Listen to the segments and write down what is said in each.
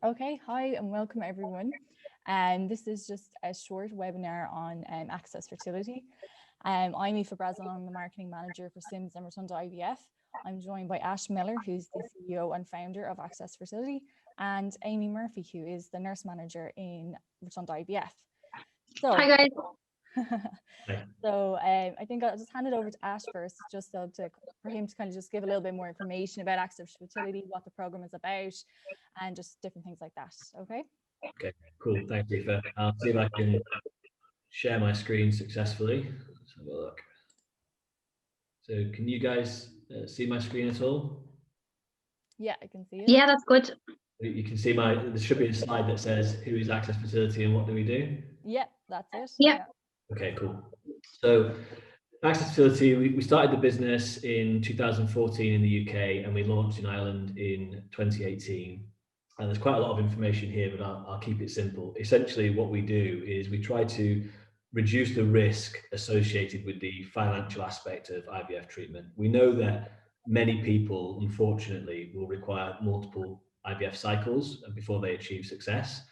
Okay, hi and welcome everyone. This is just a short webinar on Access Fertility. I'm Aoife Brazel, I'm the Marketing Manager for Sims and Rotunda IVF. I'm joined by Ash Miller, who's the CEO and founder of Access Fertility, and Amy Murphy, who is the Nurse Manager in Rotunda IVF. So, hi guys. So I think I'll just hand it over to Ash first, just so for him to kind of just give a little bit more information about Access Fertility, what the program is about, and just different things like that. Okay. Okay, cool. Thanks, Aoife. I'll see if I can share my screen successfully. Let's have a look. So can you guys see my screen at all? Yeah, I can see it. Yeah, that's good. You can see there should be a slide that says who is Access Fertility and what do we do? Yeah, that's it. Yeah. Okay, cool. So Access Fertility, we started the business in 2014 in the UK and we launched in Ireland in 2018. And there's quite a lot of information here, but I'll keep it simple. Essentially, what we do is we try to reduce the risk associated with the financial aspect of IVF treatment. We know that many people, unfortunately, will require multiple IVF cycles before they achieve success.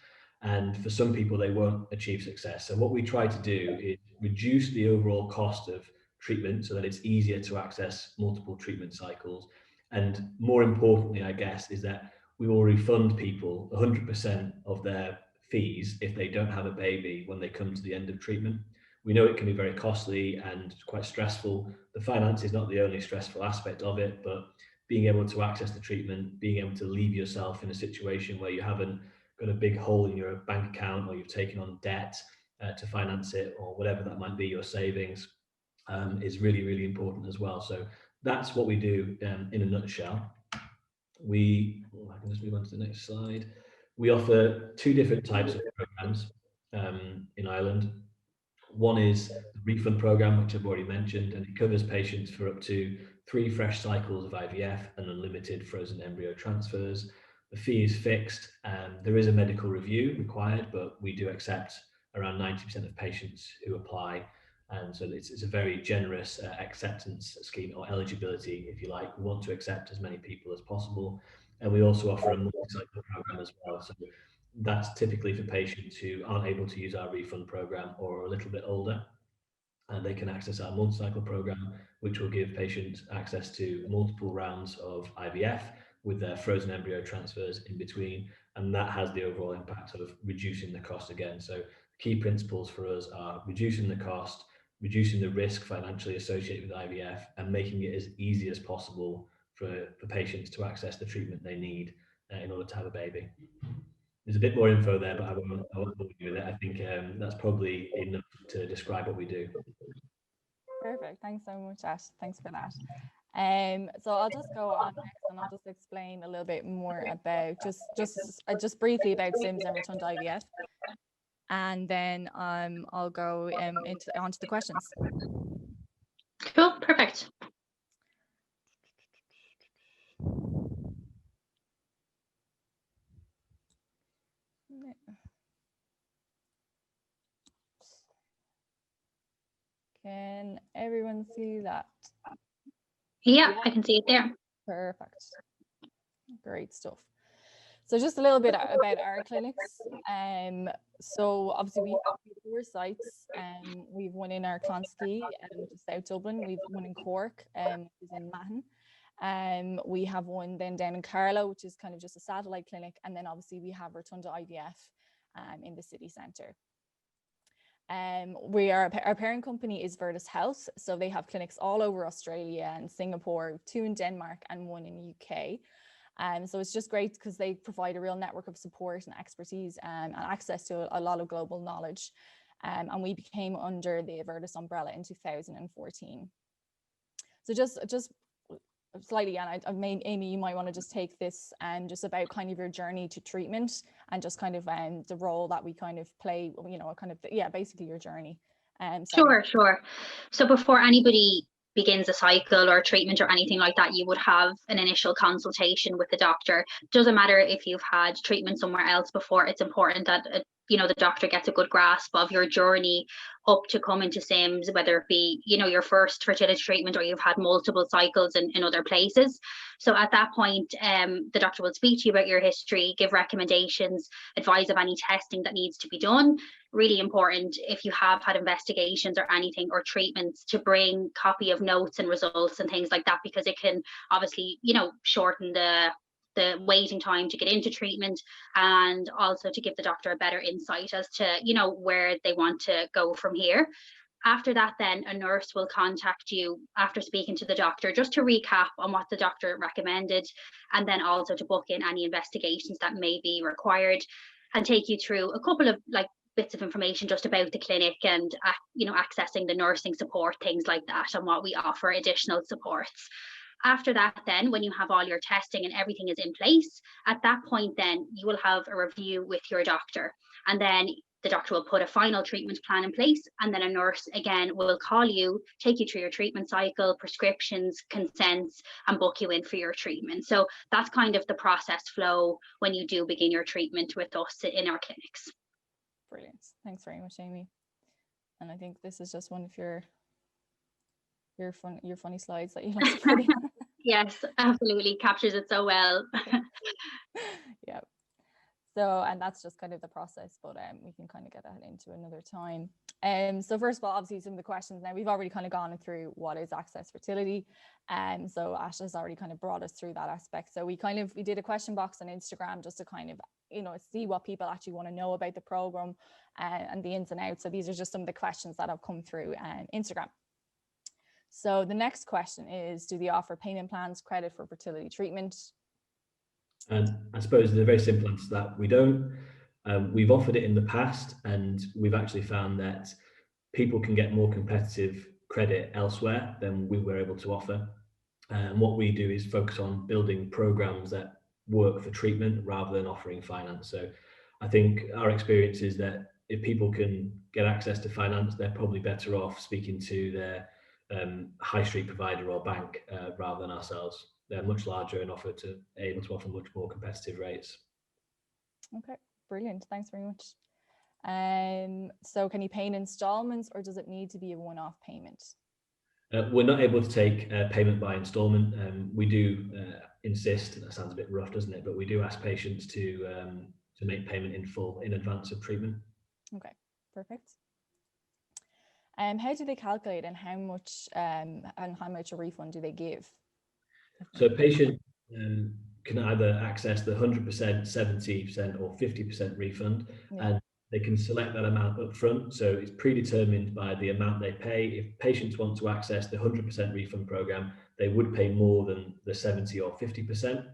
And for some people, they won't achieve success. So what we try to do is reduce the overall cost of treatment so that it's easier to access multiple treatment cycles. And more importantly, I guess, is that we will refund people 100% of their fees if they don't have a baby when they come to the end of treatment. We know it can be very costly and quite stressful. The finance is not the only stressful aspect of it, but being able to access the treatment, being able to leave yourself in a situation where you haven't got a big hole in your bank account or you've taken on debt to finance it or whatever that might be, your savings, is really, really important as well. So that's what we do in a nutshell. I can just move on to the next slide. We offer two different types of programs in Ireland. One is the Refund program, which I've already mentioned, and it covers patients for up to 3 fresh cycles of IVF and unlimited frozen embryo transfers. The fee is fixed. There is a medical review required, but we do accept around 90% of patients who apply. And so it's a very generous acceptance scheme, or eligibility, if you like. We want to accept as many people as possible. And we also offer a multi-cycle program as well. So that's typically for patients who aren't able to use our Refund program or are a little bit older. And they can access our multi-cycle program, which will give patients access to multiple rounds of IVF with their frozen embryo transfers in between. And that has the overall impact of reducing the cost again. So key principles for us are reducing the cost, reducing the risk financially associated with IVF, and making it as easy as possible for patients to access the treatment they need in order to have a baby. There's a bit more info there, but I won't bore you with it. I think that's probably enough to describe what we do. Perfect. Thanks so much, Ash. Thanks for that. So I'll just go on next and I'll just explain a little bit more about just briefly about Sims and Rotunda IVF. And then I'll go onto the questions. Cool, perfect. Can everyone see that? Yeah, I can see it there. Perfect. Great stuff. So just a little bit about our clinics. So obviously we have 4 sites. We've one in our Clonskeagh, which is South Dublin. We've one in Cork, which is in Mahon. We have one then down in Carroll, which is kind of just a satellite clinic. And then obviously we have Rotunda IVF in the city centre. Our parent company is Virtus Health. So they have clinics all over Australia and Singapore, 2 in Denmark and 1 in the UK. So it's just great because they provide a real network of support and expertise and access to a lot of global knowledge. And we became under the Virtus umbrella in 2014. So just slightly, and Amy, you might want to just take this just about kind of your journey to treatment and just kind of the role that we kind of play, kind of, basically your journey. Sure. So before anybody begins a cycle or treatment or anything like that, you would have an initial consultation with the doctor. Doesn't matter if you've had treatment somewhere else before, it's important that the doctor gets a good grasp of your journey up to coming to Sims, whether it be, your first fertility treatment or you've had multiple cycles in other places. So at that point, the doctor will speak to you about your history, give recommendations, advise of any testing that needs to be done. Really important, if you have had investigations or anything or treatments, to bring copy of notes and results and things like that, because it can obviously, shorten the waiting time to get into treatment, and also to give the doctor a better insight as to, where they want to go from here. After that, then a nurse will contact you after speaking to the doctor, just to recap on what the doctor recommended, and then also to book in any investigations that may be required, and take you through a couple of bits of information just about the clinic and accessing the nursing support, things like that, and what we offer additional supports. After that, then, when you have all your testing and everything is in place, at that point, then you will have a review with your doctor, and then the doctor will put a final treatment plan in place, and then a nurse again will call you, take you through your treatment cycle, prescriptions, consents, and book you in for your treatment. So that's kind of the process flow when you do begin your treatment with us in our clinics. Brilliant. Thanks very much, Amy. And I think this is just one of your funny slides that you like to put in. Yes, absolutely, captures it so well. Yeah. So, and that's just kind of the process, but we can kind of get that into another time. So first of all, obviously some of the questions now, we've already kind of gone through what is Access Fertility. So Ash has already kind of brought us through that aspect. So we did a question box on Instagram just to kind of, see what people actually want to know about the program and the ins and outs. So these are just some of the questions that have come through Instagram. So the next question is, do they offer payment plans, credit for fertility treatment? And I suppose the very simple answer to that, we don't. We've offered it in the past, and we've actually found that people can get more competitive credit elsewhere than we were able to offer. And what we do is focus on building programs that work for treatment rather than offering finance. So I think our experience is that if people can get access to finance, they're probably better off speaking to their high street provider or bank rather than ourselves. They're much larger and able to offer much more competitive rates. Okay, brilliant. Thanks very much. So can you pay in installments, or does it need to be a one-off payment? We're not able to take payment by installment. We do insist, that sounds a bit rough, doesn't it? But we do ask patients to make payment in full in advance of treatment. Okay, perfect. How do they calculate, and how much a refund do they give? So a patient can either access the 100%, 70% or 50% refund, and they can select that amount up front. So it's predetermined by the amount they pay. If patients want to access the 100% refund program, they would pay more than the 70 or 50%.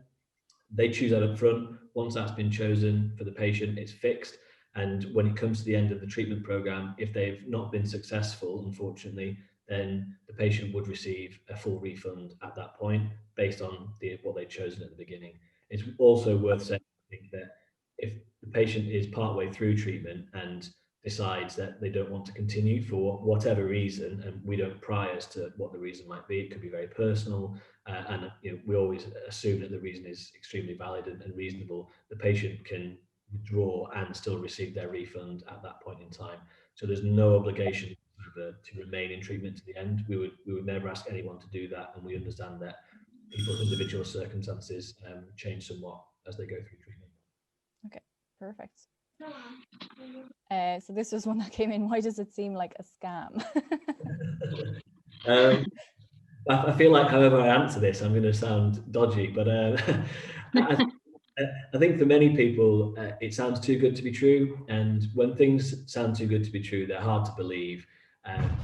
They choose that up front. Once that's been chosen for the patient, it's fixed. And when it comes to the end of the treatment program, if they've not been successful, unfortunately, then the patient would receive a full refund at that point based on what they'd chosen at the beginning. It's also worth saying, I think, that if the patient is partway through treatment and decides that they don't want to continue for whatever reason, and we don't pry as to what the reason might be, it could be very personal, and we always assume that the reason is extremely valid and reasonable, the patient can withdraw and still receive their refund at that point in time. So there's no obligation to remain in treatment to the end. We would never ask anyone to do that, and we understand that people's individual circumstances change somewhat as they go through treatment. Okay, perfect. So this was one that came in. Why does it seem like a scam? I feel like however I answer this, I'm going to sound dodgy, but I think for many people, it sounds too good to be true. And when things sound too good to be true, they're hard to believe.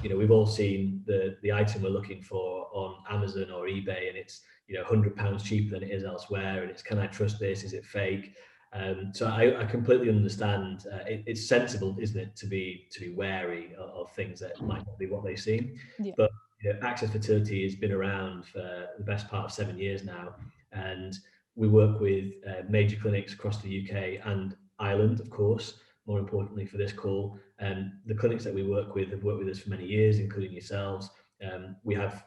We've all seen the item we're looking for on Amazon or eBay, and it's £100 cheaper than it is elsewhere. And it's, can I trust this? Is it fake? So I completely understand. It's sensible, isn't it, to be wary of things that might not be what they seem. Yeah. But Access Fertility has been around for the best part of 7 years now, and we work with major clinics across the UK and Ireland, of course, more importantly for this call. The clinics that we work with have worked with us for many years, including yourselves. We have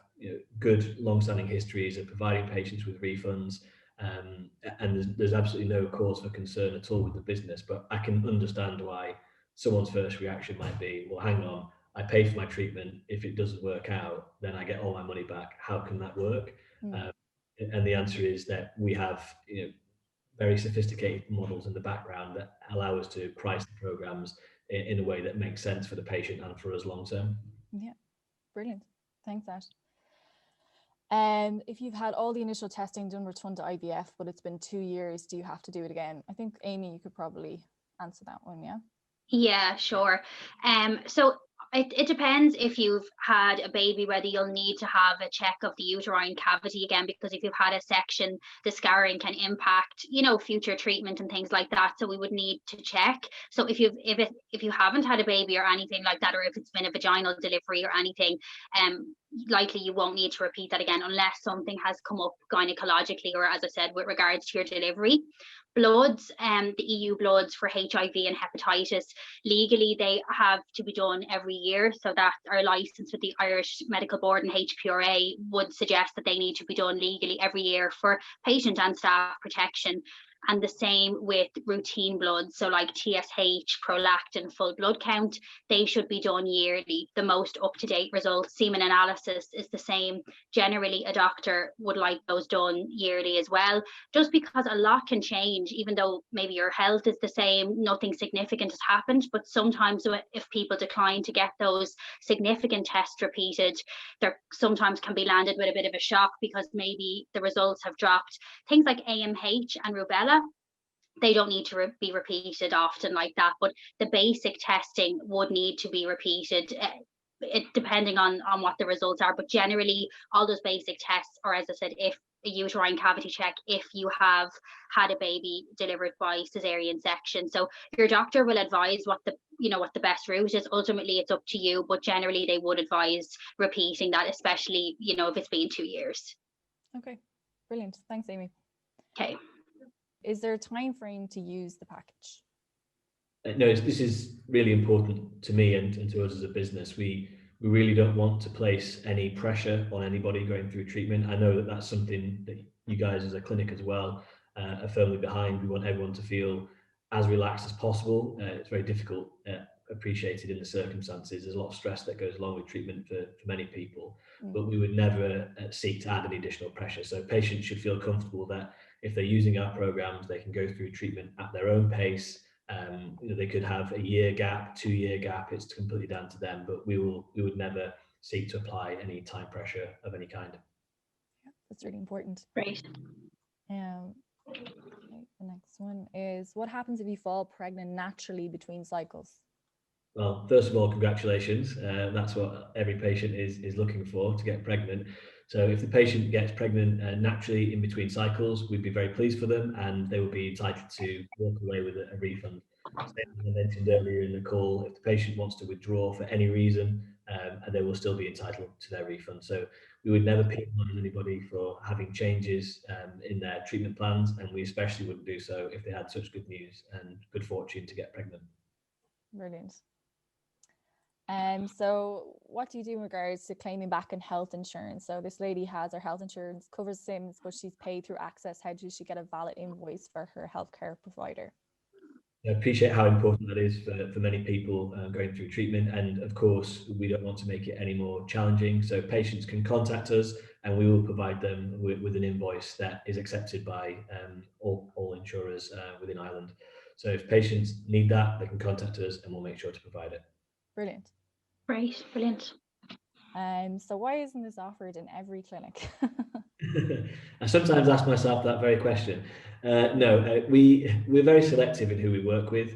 good long-standing histories of providing patients with refunds. And there's absolutely no cause for concern at all with the business, but I can understand why someone's first reaction might be, well, hang on, I pay for my treatment. If it doesn't work out, then I get all my money back. How can that work? And the answer is that we have very sophisticated models in the background that allow us to price the programs in a way that makes sense for the patient and for us long term. Yeah, brilliant. Thanks, Ash. If you've had all the initial testing done return to IVF, but it's been 2 years, do you have to do it again? I think, Amy, you could probably answer that one, yeah? Yeah, sure. So it depends if you've had a baby, whether you'll need to have a check of the uterine cavity again, because if you've had a section, the scarring can impact, future treatment and things like that. So we would need to check. So if you haven't had a baby or anything like that, or if it's been a vaginal delivery or anything, likely you won't need to repeat that again unless something has come up gynecologically, or as I said, with regards to your delivery. Bloods, the EU bloods for HIV and hepatitis, legally they have to be done every year, so that our license with the Irish Medical Board and HPRA would suggest that they need to be done legally every year for patient and staff protection. And the same with routine bloods, so like TSH, prolactin, full blood count, they should be done yearly. The most up-to-date results, semen analysis is the same. Generally, a doctor would like those done yearly as well, just because a lot can change, even though maybe your health is the same, nothing significant has happened. But sometimes if people decline to get those significant tests repeated, there sometimes can be landed with a bit of a shock because maybe the results have dropped. Things like AMH and rubella, they don't need to be repeated often like that, but the basic testing would need to be repeated, depending on what the results are. But generally, all those basic tests, or as I said, if a uterine cavity check, if you have had a baby delivered by cesarean section. So your doctor will advise what the best route is. Ultimately, it's up to you, but generally they would advise repeating that, especially, if it's been 2 years. Okay, brilliant. Thanks, Amy. Okay. Is there a time frame to use the package? No, this is really important to me and to us as a business. We really don't want to place any pressure on anybody going through treatment. I know that that's something that you guys as a clinic as well are firmly behind. We want everyone to feel as relaxed as possible. It's very difficult, appreciated in the circumstances. There's a lot of stress that goes along with treatment for many people, but we would never seek to add any additional pressure. So patients should feel comfortable that if they're using our programs, they can go through treatment at their own pace. They could have a year gap, 2 year gap. It's completely down to them, but we would never seek to apply any time pressure of any kind. Yeah, that's really important. Great. Okay, the next one is, what happens if you fall pregnant naturally between cycles? Well, first of all, congratulations. That's what every patient is looking for, to get pregnant. So if the patient gets pregnant naturally in between cycles, we'd be very pleased for them, and they will be entitled to walk away with a refund. As I mentioned earlier in the call, if the patient wants to withdraw for any reason, they will still be entitled to their refund. So we would never penalise anybody for having changes in their treatment plans, and we especially wouldn't do so if they had such good news and good fortune to get pregnant. Brilliant. So what do you do in regards to claiming back on health insurance? So this lady has her health insurance, covers SIMS, but she's paid through Access. How does she get a valid invoice for her healthcare provider? I appreciate how important that is for many people going through treatment. And of course, we don't want to make it any more challenging. So patients can contact us and we will provide them with an invoice that is accepted by all insurers within Ireland. So if patients need that, they can contact us and we'll make sure to provide it. Brilliant. Great, brilliant. So why isn't this offered in every clinic? I sometimes ask myself that very question. We're very selective in who we work with.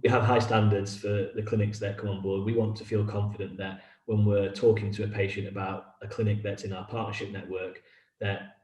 We have high standards for the clinics that come on board. We want to feel confident that when we're talking to a patient about a clinic that's in our partnership network, that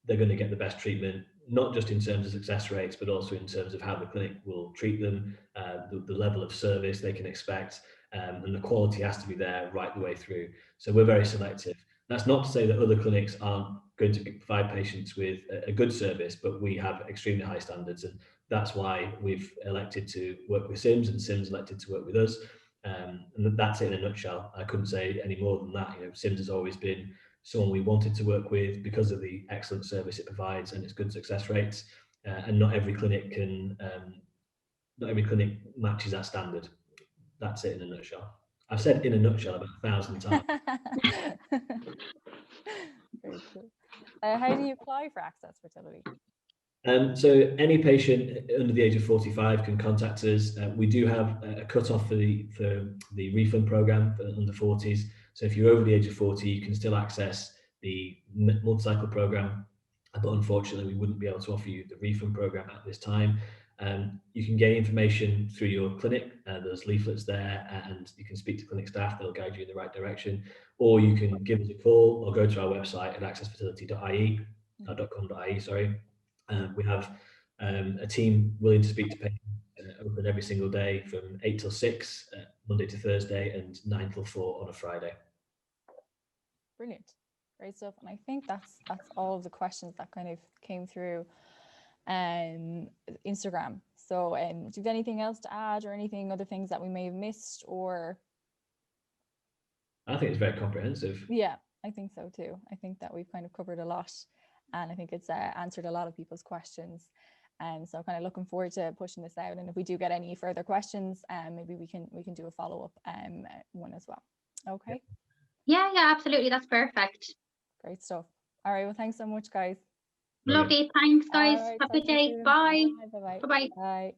they're going to get the best treatment, not just in terms of success rates, but also in terms of how the clinic will treat them, the level of service they can expect, and the quality has to be there right the way through. So we're very selective. That's not to say that other clinics aren't going to provide patients with a good service, but we have extremely high standards, and that's why we've elected to work with SIMS and SIMS elected to work with us. And that's it in a nutshell. I couldn't say any more than that. SIMS has always been someone we wanted to work with because of the excellent service it provides and its good success rates. And not every clinic matches that standard. That's it in a nutshell. I've said in a nutshell about 1,000 times. Very cool. How do you apply for Access Fertility? So any patient under the age of 45 can contact us. We do have a cut-off for the refund program for under 40s. So if you're over the age of 40, you can still access the multi-cycle program, but unfortunately we wouldn't be able to offer you the refund program at this time. You can gain information through your clinic. There's leaflets there, and you can speak to clinic staff. They'll guide you in the right direction, or you can give us a call or go to our website at accessfertility.com.ie. Sorry. We have a team willing to speak to patients, open every single day from 8 till 6, Monday to Thursday, and 9 till 4 on a Friday. Brilliant. Great stuff. And I think that's all of the questions that kind of came through Instagram. So do you have anything else to add, or other things that we may have missed? Or I think it's very comprehensive. Yeah, I think so too. I think that we've kind of covered a lot, and I think it's answered a lot of people's questions. And so kind of looking forward to pushing this out. And if we do get any further questions, maybe we can do a follow-up one as well. Okay. Yeah, absolutely. That's perfect. Great stuff. All right. Well, thanks so much, guys. Lovely. Thanks, guys. Right, Have a good day. Bye. Bye. Bye-bye. Bye.